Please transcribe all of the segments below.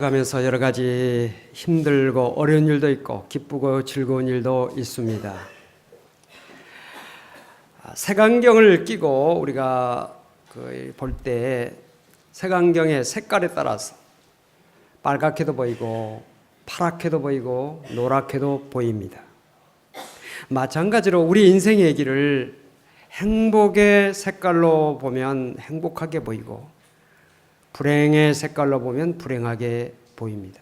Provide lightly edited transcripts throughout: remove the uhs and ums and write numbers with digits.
가면서 여러 가지 힘들고 어려운 일도 있고 기쁘고 즐거운 일도 있습니다. 색안경을 끼고 우리가 볼 때 색안경의 색깔에 따라서 빨갛게도 보이고 파랗게도 보이고 노랗게도 보입니다. 마찬가지로 우리 인생의 얘기를 행복의 색깔로 보면 행복하게 보이고 불행의 색깔로 보면 불행하게 보입니다.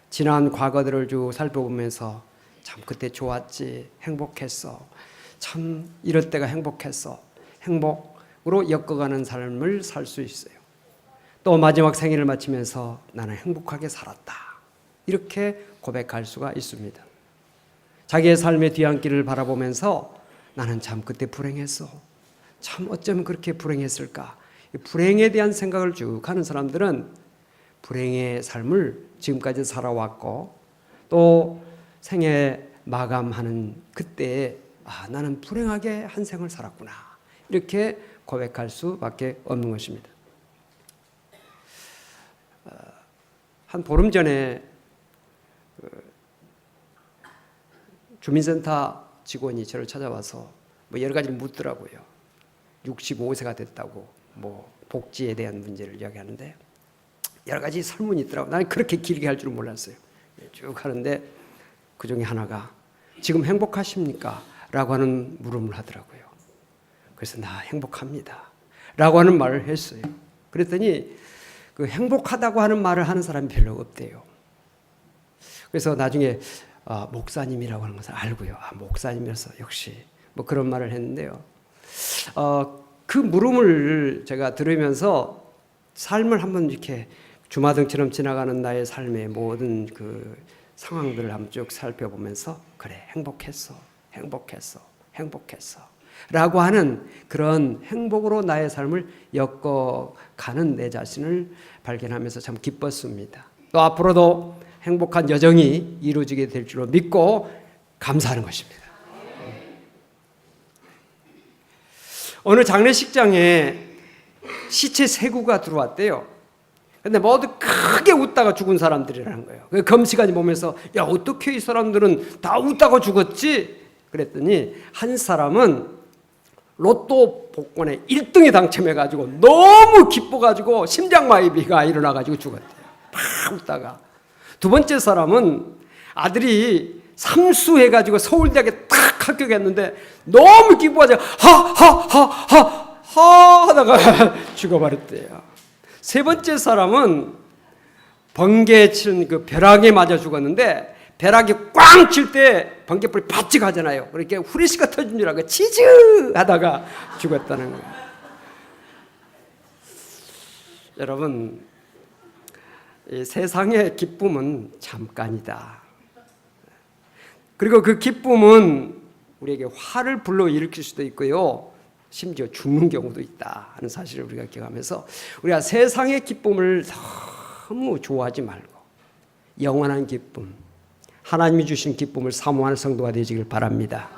지난 과거들을 쭉 살펴보면서 참 그때 좋았지, 행복했어, 참 이럴 때가 행복했어, 행복으로 엮어가는 삶을 살 수 있어요. 또 마지막 생일을 마치면서 나는 행복하게 살았다, 이렇게 고백할 수가 있습니다. 자기의 삶의 뒤안길을 바라보면서 나는 참 그때 불행했어, 참 어쩌면 그렇게 불행했을까, 불행에 대한 생각을 쭉 하는 사람들은 불행의 삶을 지금까지 살아왔고 또 생애 마감하는 그때에 나는 불행하게 한 생을 살았구나, 이렇게 고백할 수밖에 없는 것입니다. 한 보름 전에 주민센터 직원이 저를 찾아와서 여러 가지를 묻더라고요. 65세가 됐다고 복지에 대한 문제를 이야기하는데 여러 가지 설문이 있더라고요. 나는 그렇게 길게 할 줄은 몰랐어요. 쭉 하는데 그 중에 하나가 지금 행복하십니까? 라고 하는 물음을 하더라고요. 그래서 나 행복합니다 라고 하는 말을 했어요. 그랬더니 그 행복하다고 하는 말을 하는 사람이 별로 없대요. 그래서 나중에 목사님이라고 하는 것을 알고요. 목사님이라서 역시 그런 말을 했는데요. 그 물음을 제가 들으면서 삶을 한번 이렇게 주마등처럼 지나가는 나의 삶의 모든 그 상황들을 한번 쭉 살펴보면서 그래, 행복했어 라고 하는 그런 행복으로 나의 삶을 엮어가는 내 자신을 발견하면서 참 기뻤습니다. 또 앞으로도 행복한 여정이 이루어지게 될 줄로 믿고 감사하는 것입니다. 어느 장례식장에 시체 3구가 들어왔대요. 근데 모두 크게 웃다가 죽은 사람들이라는 거예요. 검시관이 보면서 야, 어떻게 이 사람들은 다 웃다가 죽었지? 그랬더니 한 사람은 로또 복권에 1등에 당첨해가지고 너무 기뻐가지고 심장마비가 일어나가지고 죽었대요. 막 웃다가. 두 번째 사람은 아들이 삼수해가지고 서울대학에 딱 합격했는데 너무 기뻐가지고 하하하하 하다가 죽어버렸대요. 세 번째 사람은 번개 치는 그 벼락에 맞아 죽었는데 벼락이 꽝 칠 때 번개불이 바짝 하잖아요. 그렇게 후레쉬가 터진 줄 알고 치즈 하다가 죽었다는 거예요. 여러분, 이 세상의 기쁨은 잠깐이다. 그리고 그 기쁨은 우리에게 화를 불러일으킬 수도 있고요, 심지어 죽는 경우도 있다 하는 사실을 우리가 기억하면서 우리가 세상의 기쁨을 너무 좋아하지 말고 영원한 기쁨, 하나님이 주신 기쁨을 사모하는 성도가 되시길 바랍니다.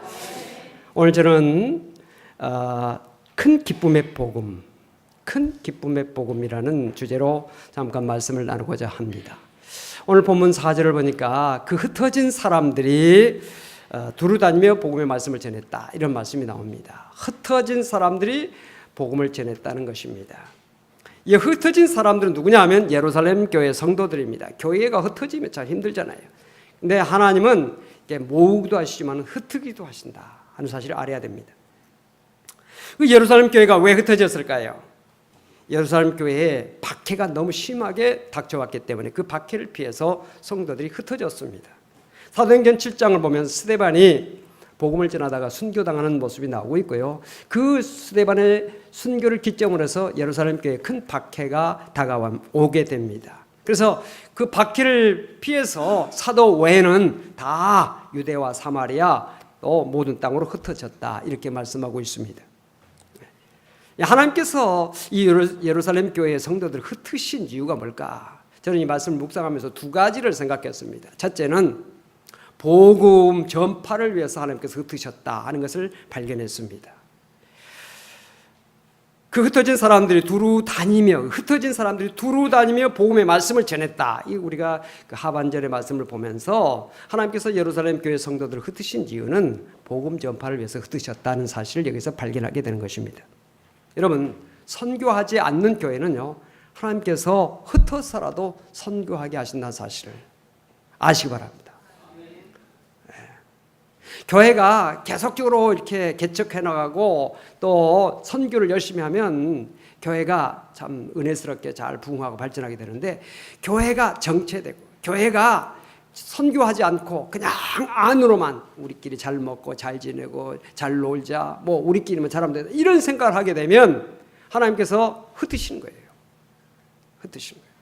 오늘 저는 큰 기쁨의 복음, 큰 기쁨의 복음이라는 주제로 잠깐 말씀을 나누고자 합니다. 오늘 본문 4절을 보니까 그 흩어진 사람들이 두루 다니며 복음의 말씀을 전했다, 이런 말씀이 나옵니다. 흩어진 사람들이 복음을 전했다는 것입니다. 이 흩어진 사람들은 누구냐 하면 예루살렘 교회 성도들입니다. 교회가 흩어지면 참 힘들잖아요. 근데 하나님은 모으기도 하시지만 흩기도 하신다 하는 사실을 알아야 됩니다. 그 예루살렘 교회가 왜 흩어졌을까요? 예루살렘 교회에 박해가 너무 심하게 닥쳐왔기 때문에 그 박해를 피해서 성도들이 흩어졌습니다. 사도행전 7장을 보면 스데반이 복음을 전하다가 순교당하는 모습이 나오고 있고요. 그 스데반의 순교를 기점으로 해서 예루살렘 교회에 큰 박해가 다가오게 됩니다. 그래서 그 박해를 피해서 사도 외에는 다 유대와 사마리아 또 모든 땅으로 흩어졌다, 이렇게 말씀하고 있습니다. 하나님께서 이 예루살렘 교회의 성도들을 흩으신 이유가 뭘까? 저는 이 말씀을 묵상하면서 두 가지를 생각했습니다. 첫째는 복음 전파를 위해서 하나님께서 흩으셨다 하는 것을 발견했습니다. 그 흩어진 사람들이 두루 다니며 복음의 말씀을 전했다. 이 우리가 그 하반절의 말씀을 보면서 하나님께서 예루살렘 교회 성도들을 흩으신 이유는 복음 전파를 위해서 흩으셨다는 사실을 여기서 발견하게 되는 것입니다. 여러분, 선교하지 않는 교회는요, 하나님께서 흩어서라도 선교하게 하신다는 사실을 아시기 바랍니다. 교회가 계속적으로 이렇게 개척해 나가고 또 선교를 열심히 하면 교회가 참 은혜스럽게 잘 부흥하고 발전하게 되는데, 교회가 정체되고 교회가 선교하지 않고 그냥 안으로만 우리끼리 잘 먹고 잘 지내고 잘 놀자, 뭐 우리끼리만 잘하면 된다, 이런 생각을 하게 되면 하나님께서 흩으시는 거예요. 흩으시는 거예요.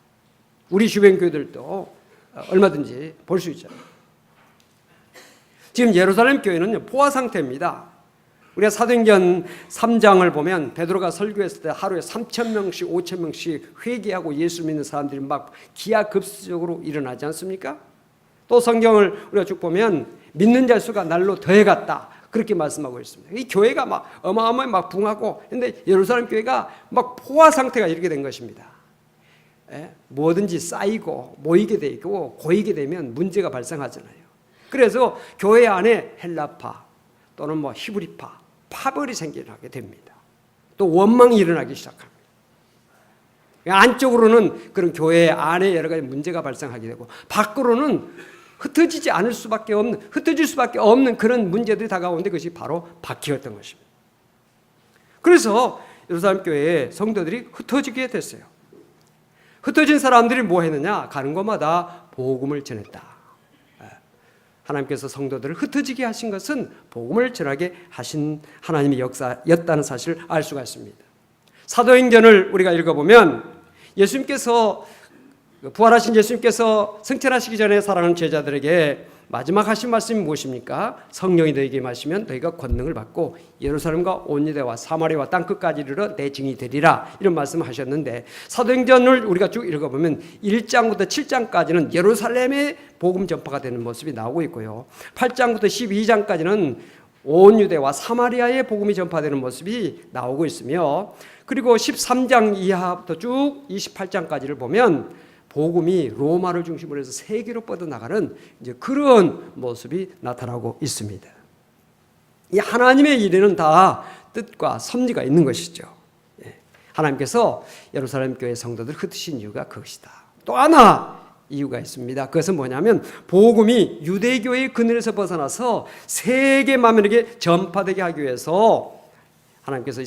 우리 주변 교회들도 얼마든지 볼 수 있잖아요. 지금 예루살렘 교회는 포화 상태입니다. 우리가 사도행전 3장을 보면 베드로가 설교했을 때 하루에 3,000명씩 5,000명씩 회개하고 예수 믿는 사람들이 막 기하급수적으로 일어나지 않습니까? 또 성경을 우리가 쭉 보면 믿는 자 수가 날로 더해갔다, 그렇게 말씀하고 있습니다. 이 교회가 막 어마어마하게 막 붕하고, 그런데 예루살렘 교회가 막 포화 상태가 이렇게 된 것입니다. 뭐든지 쌓이고 모이게 되고 고이게 되면 문제가 발생하잖아요. 그래서 교회 안에 헬라파 또는 뭐 히브리파, 파벌이 생겨나게 됩니다. 또 원망이 일어나기 시작합니다. 안쪽으로는 그런 교회 안에 여러 가지 문제가 발생하게 되고, 밖으로는 흩어질 수밖에 없는 그런 문제들이 다가오는데, 그것이 바로 박해였던 것입니다. 그래서 예루살렘 교회의 성도들이 흩어지게 됐어요. 흩어진 사람들이 뭐 했느냐? 가는 곳마다 복음을 전했다. 하나님께서 성도들을 흩어지게 하신 것은 복음을 전하게 하신 하나님의 역사였다는 사실을 알 수가 있습니다. 사도행전을 우리가 읽어보면 부활하신 예수님께서 승천하시기 전에 사랑하는 제자들에게 마지막 하신 말씀이 무엇입니까? 성령이 너희에게 임하시면 너희가 권능을 받고 예루살렘과 온 유대와 사마리아와 땅끝까지 이르러 내 증인이 되리라, 이런 말씀을 하셨는데, 사도행전을 우리가 쭉 읽어보면 1장부터 7장까지는 예루살렘의 복음 전파가 되는 모습이 나오고 있고요, 8장부터 12장까지는 온 유대와 사마리아의 복음이 전파되는 모습이 나오고 있으며, 그리고 13장 이하부터 쭉 28장까지를 보면 복음이 로마를 중심으로 해서 세계로 뻗어나가는 이제 그런 모습이 나타나고 있습니다. 이 하나님의 일에는 다 뜻과 섭리가 있는 것이죠. 하나님께서 예루살렘 교회 성도들 흩으신 이유가 그것이다. 또 하나 이유가 있습니다. 그것은 뭐냐면 복음이 유대교의 그늘에서 벗어나서 세계 만민에게 전파되게 하기 위해서 하나님께서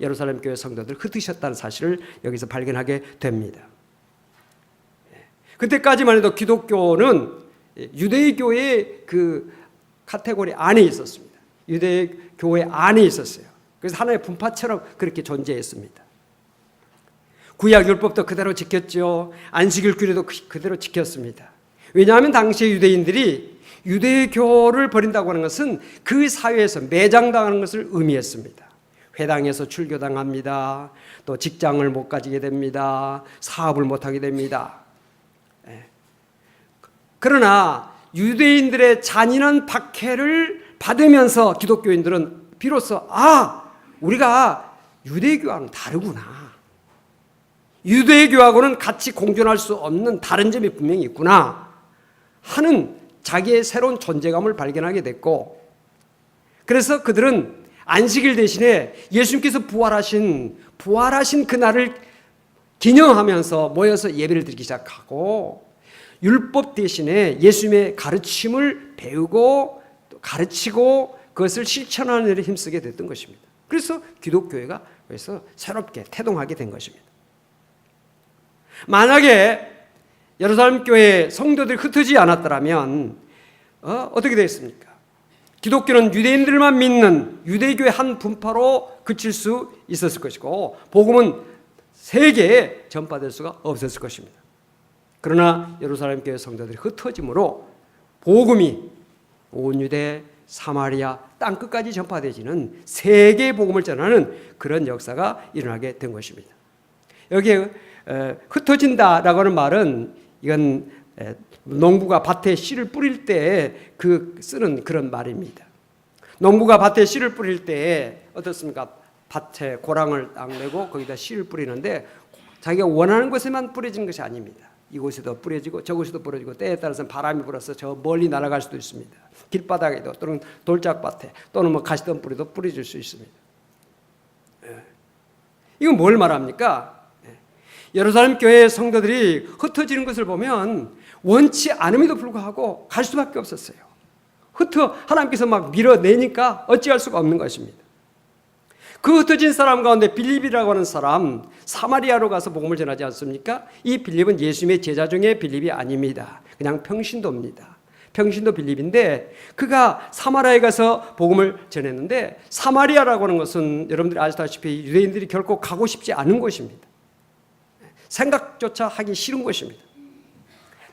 예루살렘 교회 성도들 흩으셨다는 사실을 여기서 발견하게 됩니다. 그때까지만 해도 기독교는 유대교의 그 카테고리 안에 있었습니다. 유대교회 안에 있었어요. 그래서 하나의 분파처럼 그렇게 존재했습니다. 구약 율법도 그대로 지켰죠. 안식일 규례도 그대로 지켰습니다. 왜냐하면 당시의 유대인들이 유대교를 버린다고 하는 것은 그 사회에서 매장당하는 것을 의미했습니다. 회당에서 출교당합니다. 또 직장을 못 가지게 됩니다. 사업을 못하게 됩니다. 그러나 유대인들의 잔인한 박해를 받으면서 기독교인들은 비로소 우리가 유대교와는 다르구나, 유대교하고는 같이 공존할 수 없는 다른 점이 분명히 있구나 하는 자기의 새로운 존재감을 발견하게 됐고, 그래서 그들은 안식일 대신에 예수님께서 부활하신 그날을 기념하면서 모여서 예배를 드리기 시작하고, 율법 대신에 예수님의 가르침을 배우고 또 가르치고 그것을 실천하는 일에 힘쓰게 됐던 것입니다. 그래서 기독교회가 그래서 새롭게 태동하게 된 것입니다. 만약에 예루살렘 교회 성도들이 흩어지지 않았더라면 어떻게 되겠습니까? 기독교는 유대인들만 믿는 유대교의 한 분파로 그칠 수 있었을 것이고, 복음은 세계에 전파될 수가 없었을 것입니다. 그러나 예루살렘 교회 성도들이 흩어짐으로 복음이 온 유대, 사마리아, 땅끝까지 전파되지는 세계 복음을 전하는 그런 역사가 일어나게 된 것입니다. 여기에 흩어진다라고 하는 말은 이건 농부가 밭에 씨를 뿌릴 때 쓰는 그런 말입니다. 농부가 밭에 씨를 뿌릴 때 어떻습니까? 밭에 고랑을 딱 내고 거기다 씨를 뿌리는데 자기가 원하는 곳에만 뿌려지는 것이 아닙니다. 이곳에도 뿌려지고 저곳에도 뿌려지고 때에 따라서는 바람이 불어서 저 멀리 날아갈 수도 있습니다. 길바닥에도 또는 돌짝밭에 또는 뭐 가시덤 뿌리도 뿌려질 수 있습니다. 이건 뭘 말합니까? 예루살렘 교회의 성도들이 흩어지는 것을 보면 원치 않음에도 불구하고 갈 수밖에 없었어요. 하나님께서 막 밀어내니까 어찌할 수가 없는 것입니다. 그 흩어진 사람 가운데 빌립이라고 하는 사람, 사마리아로 가서 복음을 전하지 않습니까? 이 빌립은 예수님의 제자 중에 빌립이 아닙니다. 그냥 평신도입니다. 평신도 빌립인데 그가 사마리아에 가서 복음을 전했는데, 사마리아라고 하는 것은 여러분들이 아시다시피 유대인들이 결코 가고 싶지 않은 곳입니다. 생각조차 하기 싫은 곳입니다.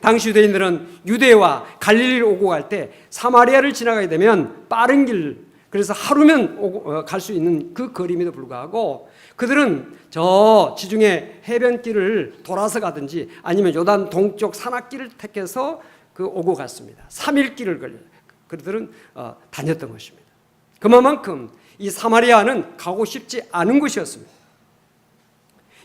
당시 유대인들은 유대와 갈릴리를 오고 갈 때 사마리아를 지나가게 되면 빠른 길, 그래서 하루면 갈 수 있는 그 거리임에도 불구하고 그들은 저 지중해 해변길을 돌아서 가든지 아니면 요단 동쪽 산악길을 택해서 오고 갔습니다. 3일 길을 그들은 다녔던 것입니다. 그만큼 이 사마리아는 가고 싶지 않은 곳이었습니다.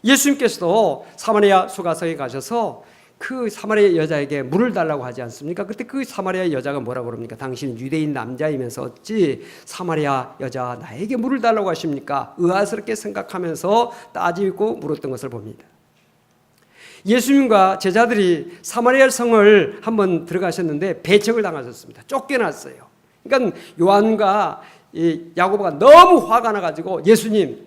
예수님께서도 사마리아 수가성에 가셔서 그 사마리아 여자에게 물을 달라고 하지 않습니까? 그때 그 사마리아 여자가 뭐라고 그럽니까? 당신은 유대인 남자이면서 어찌 사마리아 여자 나에게 물을 달라고 하십니까? 의아스럽게 생각하면서 따지고 물었던 것을 봅니다. 예수님과 제자들이 사마리아 성을 한번 들어가셨는데 배척을 당하셨습니다. 쫓겨났어요. 그러니까 요한과 야고보가 너무 화가 나가지고 예수님,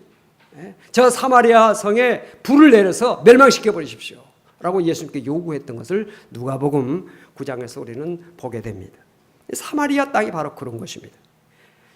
저 사마리아 성에 불을 내려서 멸망시켜 버리십시오 라고 예수님께 요구했던 것을 누가복음 9장에서 우리는 보게 됩니다. 사마리아 땅이 바로 그런 것입니다.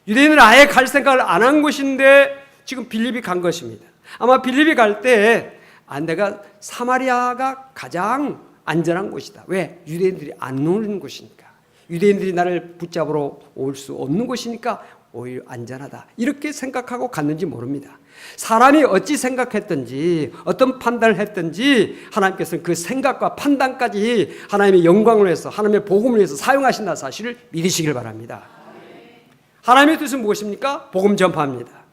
유대인은 아예 갈 생각을 안 한 곳인데 지금 빌립이 간 것입니다. 아마 빌립이 갈 때 내가 사마리아가 가장 안전한 곳이다. 왜? 유대인들이 안 오는 곳이니까. 유대인들이 나를 붙잡으러 올 수 없는 곳이니까 오히려 안전하다. 이렇게 생각하고 갔는지 모릅니다. 사람이 어찌 생각했든지 어떤 판단을 했든지 하나님께서는 그 생각과 판단까지 하나님의 영광을 위해서, 하나님의 복음을 위해서 사용하신다는 사실을 믿으시길 바랍니다. 하나님의 뜻은 무엇입니까? 복음 전파입니다.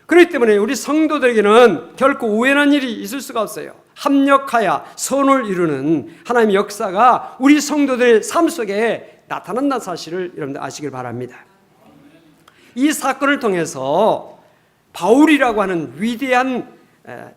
그렇기 때문에 우리 성도들에게는 결코 우연한 일이 있을 수가 없어요. 합력하여 선을 이루는 하나님의 역사가 우리 성도들의 삶 속에 나타난다는 사실을 여러분들 아시길 바랍니다. 이 사건을 통해서 바울이라고 하는 위대한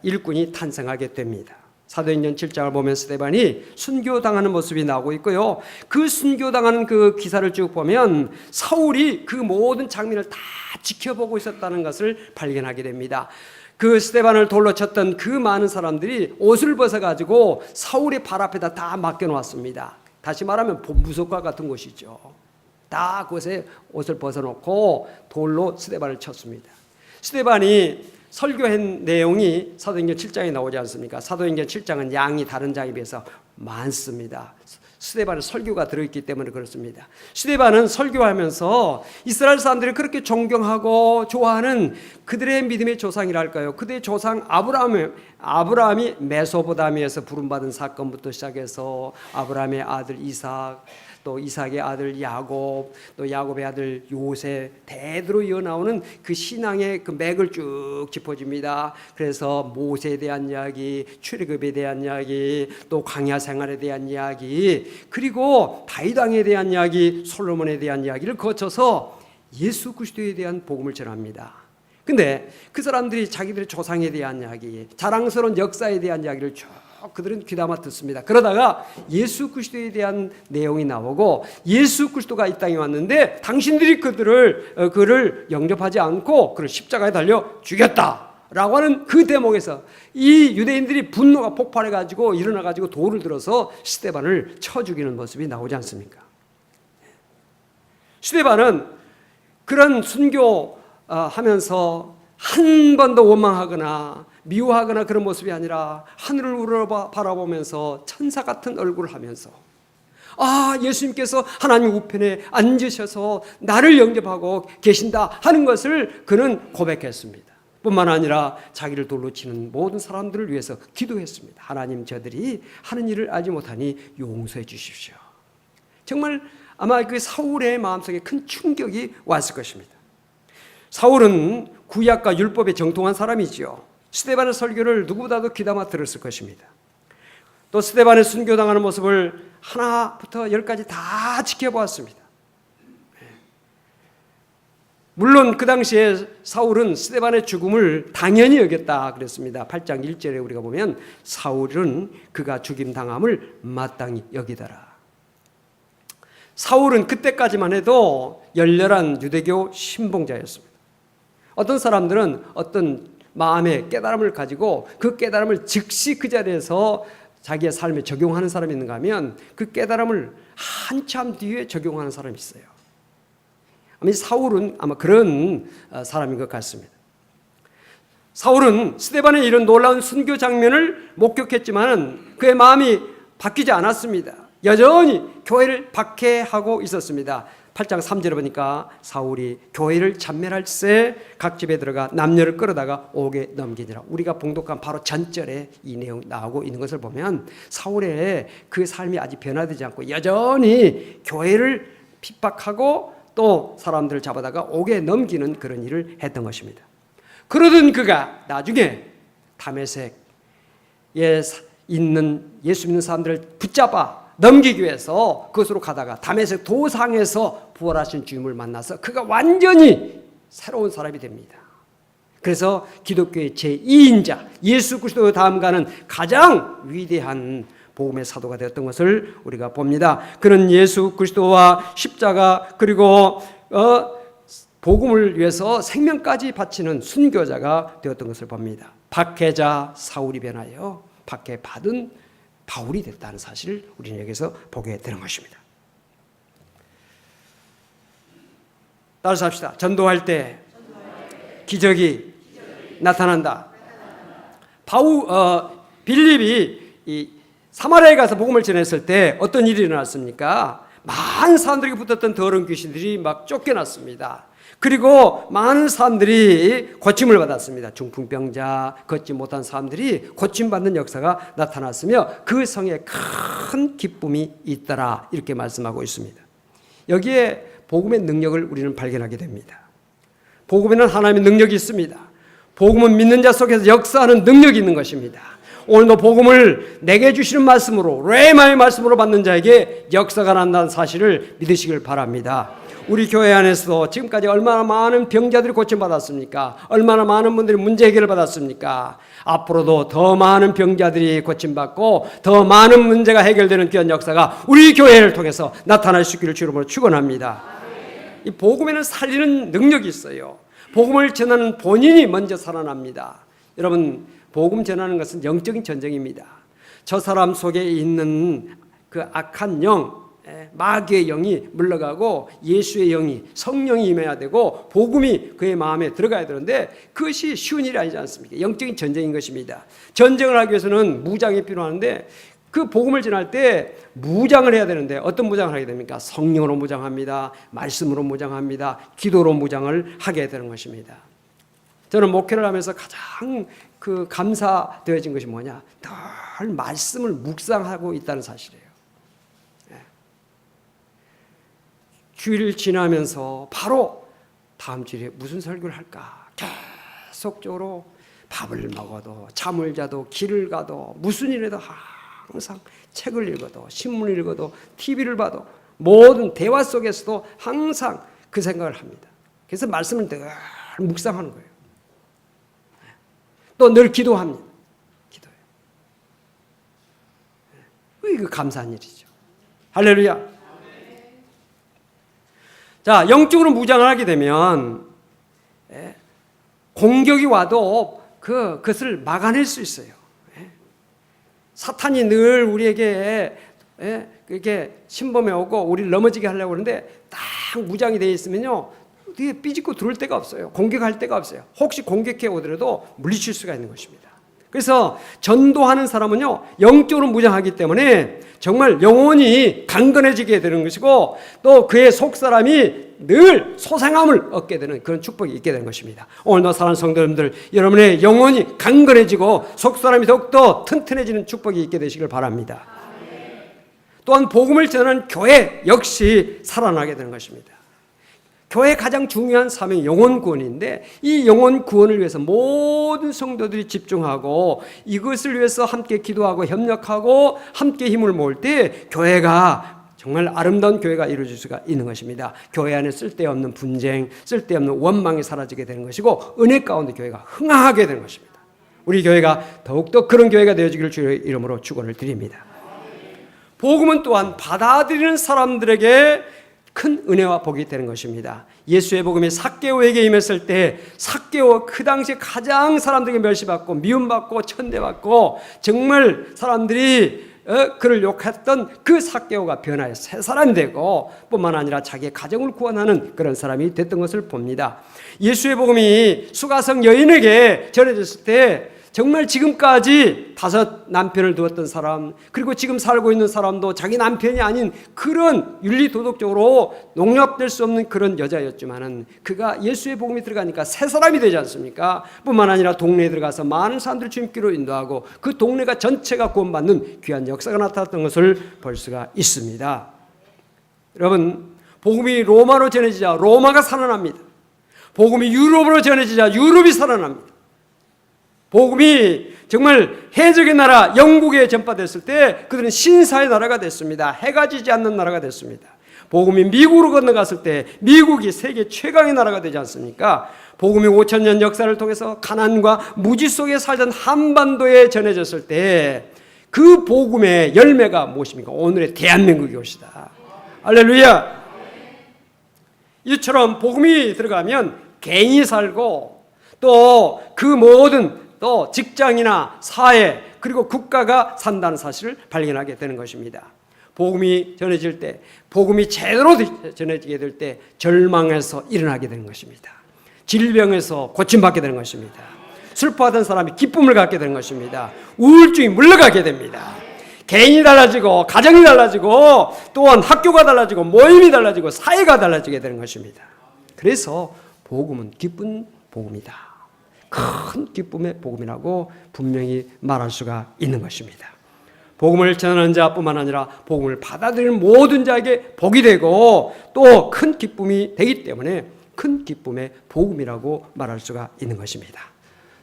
일꾼이 탄생하게 됩니다. 사도행전 7장을 보면 스데반이 순교당하는 모습이 나오고 있고요. 그 순교당하는 그 기사를 쭉 보면 사울이 그 모든 장면을 다 지켜보고 있었다는 것을 발견하게 됩니다. 그 스데반을 돌로 쳤던 그 많은 사람들이 옷을 벗어가지고 사울의 발 앞에다 다 맡겨놓았습니다. 다시 말하면 본부석과 같은 곳이죠. 다 그곳에 옷을 벗어놓고 돌로 스데반을 쳤습니다. 스데반이 설교한 내용이 사도행전 7장에 나오지 않습니까? 사도행전 7장은 양이 다른 장에 비해서 많습니다. 스데반의 설교가 들어있기 때문에 그렇습니다. 스데반은 설교하면서 이스라엘 사람들이 그렇게 존경하고 좋아하는 그들의 믿음의 조상이랄까요? 그들의 조상 아브라함이 메소포타미아에서 부름받은 사건부터 시작해서 아브라함의 아들 이삭, 또 이삭의 아들 야곱, 또 야곱의 아들 요셉, 대대로 이어나오는 그 신앙의 그 맥을 쭉 짚어줍니다. 그래서 모세에 대한 이야기, 출애굽에 대한 이야기, 또 광야 생활에 대한 이야기, 그리고 다윗 왕에 대한 이야기, 솔로몬에 대한 이야기를 거쳐서 예수 그리스도에 대한 복음을 전합니다. 근데 그 사람들이 자기들의 조상에 대한 이야기, 자랑스러운 역사에 대한 이야기를 쭉 그들은 귀담아 듣습니다. 그러다가 예수 그리스도에 대한 내용이 나오고 예수 그리스도가 이 땅에 왔는데 당신들이 그를 영접하지 않고 그를 십자가에 달려 죽였다라고 하는 그 대목에서 이 유대인들이 분노가 폭발해가지고 일어나가지고 돌을 들어서 스데반을 쳐 죽이는 모습이 나오지 않습니까? 스데반은 그런 순교하면서 한 번도 원망하거나 미워하거나 그런 모습이 아니라 하늘을 우러러 바라보면서 천사 같은 얼굴을 하면서 예수님께서 하나님 우편에 앉으셔서 나를 영접하고 계신다 하는 것을 그는 고백했습니다. 뿐만 아니라 자기를 돌로 치는 모든 사람들을 위해서 기도했습니다. 하나님, 저들이 하는 일을 알지 못하니 용서해 주십시오. 정말 아마 그 사울의 마음속에 큰 충격이 왔을 것입니다. 사울은 구약과 율법에 정통한 사람이지요. 스데반의 설교를 누구보다도 귀담아 들었을 것입니다. 또 스데반의 순교당하는 모습을 하나부터 열까지 다 지켜보았습니다. 물론 그 당시에 사울은 스데반의 죽음을 당연히 여겼다 그랬습니다. 8장 1절에 우리가 보면 사울은 그가 죽임당함을 마땅히 여기더라. 사울은 그때까지만 해도 열렬한 유대교 신봉자였습니다. 어떤 사람들은 어떤 마음의 깨달음을 가지고 그 깨달음을 즉시 그 자리에서 자기의 삶에 적용하는 사람이 있는가 하면 그 깨달음을 한참 뒤에 적용하는 사람이 있어요. 사울은 아마 그런 사람인 것 같습니다. 사울은 스데반의 이런 놀라운 순교 장면을 목격했지만 그의 마음이 바뀌지 않았습니다. 여전히 교회를 박해하고 있었습니다. 8장 3절에 보니까 사울이 교회를 참멸할세 각 집에 들어가 남녀를 끌어다가 옥에 넘기니라. 우리가 봉독한 바로 전절에 이 내용 나오고 있는 것을 보면 사울의 그 삶이 아직 변화되지 않고 여전히 교회를 핍박하고 또 사람들을 잡아다가 옥에 넘기는 그런 일을 했던 것입니다. 그러던 그가 나중에 다메섹에 있는 예수 믿는 사람들을 붙잡아 넘기기 위해서 그것으로 가다가 다메섹 도상에서 부활하신 주님을 만나서 그가 완전히 새로운 사람이 됩니다. 그래서 기독교의 제2인자 예수 그리스도 다음 가는 가장 위대한 복음의 사도가 되었던 것을 우리가 봅니다. 그는 예수 그리스도와 십자가 그리고 복음을 위해서 생명까지 바치는 순교자가 되었던 것을 봅니다. 박해자 사울이 변하여 박해받은 바울이 됐다는 사실을 우리는 여기서 보게 되는 것입니다. 따라서 합시다. 전도할 때 기적이 나타난다. 빌립이 이 사마리아에 가서 복음을 전했을 때 어떤 일이 일어났습니까? 많은 사람들에게 붙었던 더러운 귀신들이 막 쫓겨났습니다. 그리고 많은 사람들이 고침을 받았습니다. 중풍병자, 걷지 못한 사람들이 고침받는 역사가 나타났으며 그 성에 큰 기쁨이 있더라 이렇게 말씀하고 있습니다. 여기에 복음의 능력을 우리는 발견하게 됩니다. 복음에는 하나님의 능력이 있습니다. 복음은 믿는 자 속에서 역사하는 능력이 있는 것입니다. 오늘도 복음을 내게 주시는 말씀으로 레마의 말씀으로 받는 자에게 역사가 난다는 사실을 믿으시길 바랍니다. 우리 교회 안에서도 지금까지 얼마나 많은 병자들이 고침받았습니까? 얼마나 많은 분들이 문제 해결을 받았습니까? 앞으로도 더 많은 병자들이 고침받고 더 많은 문제가 해결되는 귀한 역사가 우리 교회를 통해서 나타날 수 있기를 주님으로 축원합니다. 이 복음에는 살리는 능력이 있어요. 복음을 전하는 본인이 먼저 살아납니다. 여러분, 복음 전하는 것은 영적인 전쟁입니다. 저 사람 속에 있는 그 악한 영, 마귀의 영이 물러가고 예수의 영이 성령이 임해야 되고 복음이 그의 마음에 들어가야 되는데 그것이 쉬운 일이 아니지 않습니까? 영적인 전쟁인 것입니다. 전쟁을 하기 위해서는 무장이 필요한데 그 복음을 전할 때 무장을 해야 되는데 어떤 무장을 하게 됩니까? 성령으로 무장합니다. 말씀으로 무장합니다. 기도로 무장을 하게 되는 것입니다. 저는 목회를 하면서 가장 감사되어진 것이 뭐냐? 늘 말씀을 묵상하고 있다는 사실이에요. 주일 지나면서 바로 다음 주에 무슨 설교를 할까? 계속적으로 밥을 먹어도 잠을 자도 길을 가도 무슨 일에도 항상 책을 읽어도 신문을 읽어도 TV를 봐도 모든 대화 속에서도 항상 그 생각을 합니다. 그래서 말씀을 늘 묵상하는 거예요. 또 늘 기도합니다. 기도해요. 이거 감사한 일이죠. 할렐루야. 자, 영적으로 무장을 하게 되면 공격이 와도 그것을 막아낼 수 있어요. 사탄이 늘 우리에게 이렇게 침범해 오고 우리를 넘어지게 하려고 하는데 딱 무장이 되어 있으면요 뒤에 삐집고 들어올 데가 없어요. 공격할 데가 없어요. 혹시 공격해 오더라도 물리칠 수가 있는 것입니다. 그래서 전도하는 사람은요 영적으로 무장하기 때문에 정말 영혼이 강건해지게 되는 것이고 또 그의 속사람이 늘 소생함을 얻게 되는 그런 축복이 있게 되는 것입니다. 오늘도 사랑하는 성도님들, 여러분의 영혼이 강건해지고 속사람이 더욱더 튼튼해지는 축복이 있게 되시길 바랍니다. 또한 복음을 전하는 교회 역시 살아나게 되는 것입니다. 교회의 가장 중요한 사명이 영혼 구원인데 이 영혼 구원을 위해서 모든 성도들이 집중하고 이것을 위해서 함께 기도하고 협력하고 함께 힘을 모을 때 교회가 정말 아름다운 교회가 이루어질 수가 있는 것입니다. 교회 안에 쓸데없는 분쟁, 쓸데없는 원망이 사라지게 되는 것이고 은혜 가운데 교회가 흥하게 되는 것입니다. 우리 교회가 더욱더 그런 교회가 되어지기를 주의 이름으로 축원을 드립니다. 복음은 또한 받아들이는 사람들에게 큰 은혜와 복이 되는 것입니다. 예수의 복음이 삭개오에게 임했을 때 삭개오 그 당시 가장 사람들에게 멸시받고 미움받고 천대받고 정말 사람들이 그를 욕했던 그 삭개오가 변하여 새 사람이 되고 뿐만 아니라 자기의 가정을 구원하는 그런 사람이 됐던 것을 봅니다. 예수의 복음이 수가성 여인에게 전해졌을 때 정말 지금까지 5 남편을 두었던 사람 그리고 지금 살고 있는 사람도 자기 남편이 아닌 그런 윤리도덕적으로 농락될 수 없는 그런 여자였지만은 그가 예수의 복음이 들어가니까 새 사람이 되지 않습니까? 뿐만 아니라 동네에 들어가서 많은 사람들을 주님께로 인도하고 그 동네가 전체가 구원받는 귀한 역사가 나타났던 것을 볼 수가 있습니다. 여러분, 복음이 로마로 전해지자 로마가 살아납니다. 복음이 유럽으로 전해지자 유럽이 살아납니다. 복음이 정말 해적의 나라 영국에 전파됐을 때 그들은 신사의 나라가 됐습니다. 해가 지지 않는 나라가 됐습니다. 복음이 미국으로 건너갔을 때 미국이 세계 최강의 나라가 되지 않습니까? 복음이 5,000년 역사를 통해서 가난과 무지 속에 살던 한반도에 전해졌을 때 그 복음의 열매가 무엇입니까? 오늘의 대한민국이 것이다. 할렐루야. 이처럼 복음이 들어가면 개인이 살고 또 그 모든 또 직장이나 사회 그리고 국가가 산다는 사실을 발견하게 되는 것입니다. 복음이 전해질 때 복음이 제대로 전해지게 될 때 절망에서 일어나게 되는 것입니다. 질병에서 고침받게 되는 것입니다. 슬퍼하던 사람이 기쁨을 갖게 되는 것입니다. 우울증이 물러가게 됩니다. 개인이 달라지고 가정이 달라지고 또한 학교가 달라지고 모임이 달라지고 사회가 달라지게 되는 것입니다. 그래서 복음은 기쁜 복음이다. 큰 기쁨의 복음이라고 분명히 말할 수가 있는 것입니다. 복음을 전하는 자뿐만 아니라 복음을 받아들이는 모든 자에게 복이 되고 또 큰 기쁨이 되기 때문에 큰 기쁨의 복음이라고 말할 수가 있는 것입니다.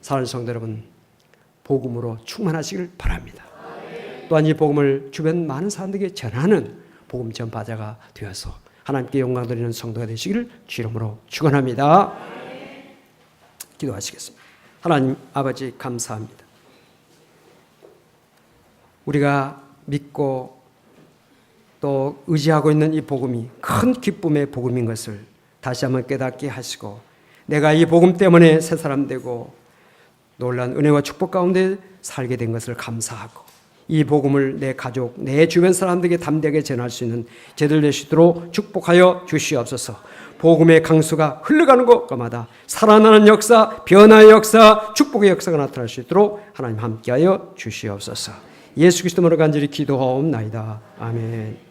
사랑하는 성도 여러분, 복음으로 충만하시길 바랍니다. 또한 이 복음을 주변 많은 사람들에게 전하는 복음 전파자가 되어서 하나님께 영광 돌리는 성도가 되시기를 주 이름으로 축원합니다. 기도하시겠습니다. 하나님 아버지 감사합니다. 우리가 믿고 또 의지하고 있는 이 복음이 큰 기쁨의 복음인 것을 다시 한번 깨닫게 하시고 내가 이 복음 때문에 새 사람 되고 놀라운 은혜와 축복 가운데 살게 된 것을 감사하고 이 복음을 내 가족, 내 주변 사람들에게 담대하게 전할 수 있는 제들 되시도록 축복하여 주시옵소서. 복음의 강수가 흘러가는 곳마다 살아나는 역사, 변화의 역사, 축복의 역사가 나타날 수 있도록 하나님 함께하여 주시옵소서. 예수 그리스도로 간절히 기도하옵나이다. 아멘.